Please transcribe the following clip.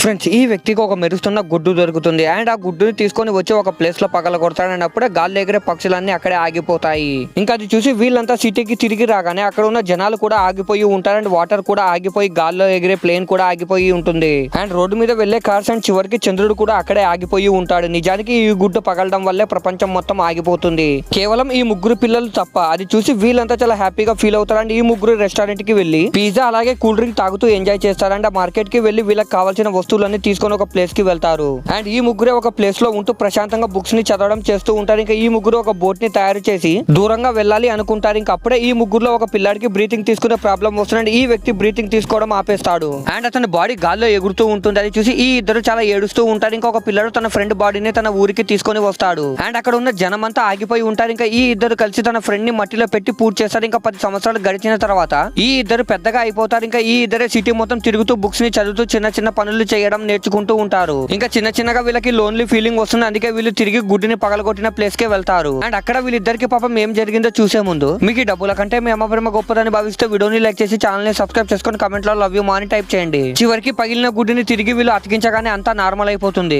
Friends, ఈ వ్యక్తికి ఒక మెరుస్తున్న గుడ్డు దొరుకుతుంది అండ్ ఆ గుడ్డుని తీసుకొని వచ్చి ఒక ప్లేస్ లో పగల కొడతాడు. అప్పుడే గాల్లో ఎగిరే పక్షులన్నీ అక్కడే ఆగిపోతాయి. ఇంకా అది చూసి వీళ్ళంతా సిటీకి తిరిగి రాగానే అక్కడ ఉన్న జనాలు కూడా ఆగిపోయి ఉంటారు అండ్ వాటర్ కూడా ఆగిపోయి గాల్లో ఎగిరే ప్లేన్ కూడా ఆగిపోయి ఉంటుంది. అండ్ రోడ్డు మీద వెళ్లే కార్స్ అండ్ చివరికి చంద్రుడు కూడా అక్కడే ఆగిపోయి ఉంటాడు. నిజానికి ఈ గుడ్డు పగలడం వల్లే ప్రపంచం మొత్తం ఆగిపోతుంది, కేవలం ఈ ముగ్గురు పిల్లలు తప్ప. అది చూసి వీళ్ళంతా చాలా హ్యాపీగా ఫీల్ అవుతారు అండ్ ఈ ముగ్గురు రెస్టారెంట్ కి వెళ్లి పిజ్జా అలాగే కూల్ డ్రింక్ తాగుతూ ఎంజాయ్ చేస్తారు. అండ్ ఆ మార్కెట్ కి వెళ్లి వీళ్ళకి కావాల్సిన వస్తువులన్నీ తీసుకొని ఒక ప్లేస్ కి వెళ్తారు. అండ్ ఈ ముగ్గురే ఒక ప్లేస్ లో ఉంటూ ప్రశాంతంగా బుక్స్ ని చదవడం చేస్తూ ఉంటారు. ఇంకా ఈ ముగ్గురు ఒక బోట్ ని తయారు చేసి దూరంగా వెళ్ళాలి అనుకుంటారు. ఇంకా అప్పుడే ఈ ముగ్గురులో ఒక పిల్లాడికి బ్రీతింగ్ తీసుకునే ప్రాబ్లం వస్తుంది. ఈ వ్యక్తి బ్రీతింగ్ తీసుకోవడం ఆపేస్తాడు అండ్ అతని బాడీ గాల్లో ఎగురుతూ ఉంటుంది. అది చూసి ఈ ఇద్దరు చాలా ఏడుస్తూ ఉంటారు. ఇంకా ఒక పిల్లాడు తన ఫ్రెండ్ బాడీని తన ఊరికి తీసుకొని వస్తాడు అండ్ అక్కడ ఉన్న జనం అంతా ఆగిపోయి ఉంటారు. ఇంకా ఈ ఇద్దరు కలిసి తన ఫ్రెండ్ ని మట్టిలో పెట్టి పూజ చేస్తారు. ఇంకా 10 సంవత్సరాలు గడిచిన తర్వాత ఈ ఇద్దరు పెద్దగా అయిపోతారు. ఇంకా ఈ ఇద్దరే సిటీ మొత్తం తిరుగుతూ బుక్స్ ని చదువుతూ చిన్న చిన్న పనులు చేయడం నేర్చుకుంటూ ఉంటారు. ఇంకా చిన్న చిన్నగా వీళ్ళకి లోన్లీ ఫీలింగ్ వస్తుంది. అందుకే వీళ్ళు తిరిగి గుడ్డిని పగలగొట్టిన ప్లేస్ కే వెళ్తారు. అండ్ అక్కడ వీళ్ళిద్దరికి పాపం ఏం జరిగిందో చూసే ముందు మీకు ఈ డబ్బుల కంటే మీ అమ్మ ప్రేమ గొప్పదని భావిస్తే వీడియోని లైక్ చేసి ఛానల్ ని సబ్స్క్రైబ్ చేసుకొని కమెంట్ లో లవ్ యూ మా అని టైప్ చేయండి. చివరికి పగిలిన గుడ్డిని తిరిగి వీళ్ళు అతికించగానే అంతా నార్మల్ అయిపోతుంది.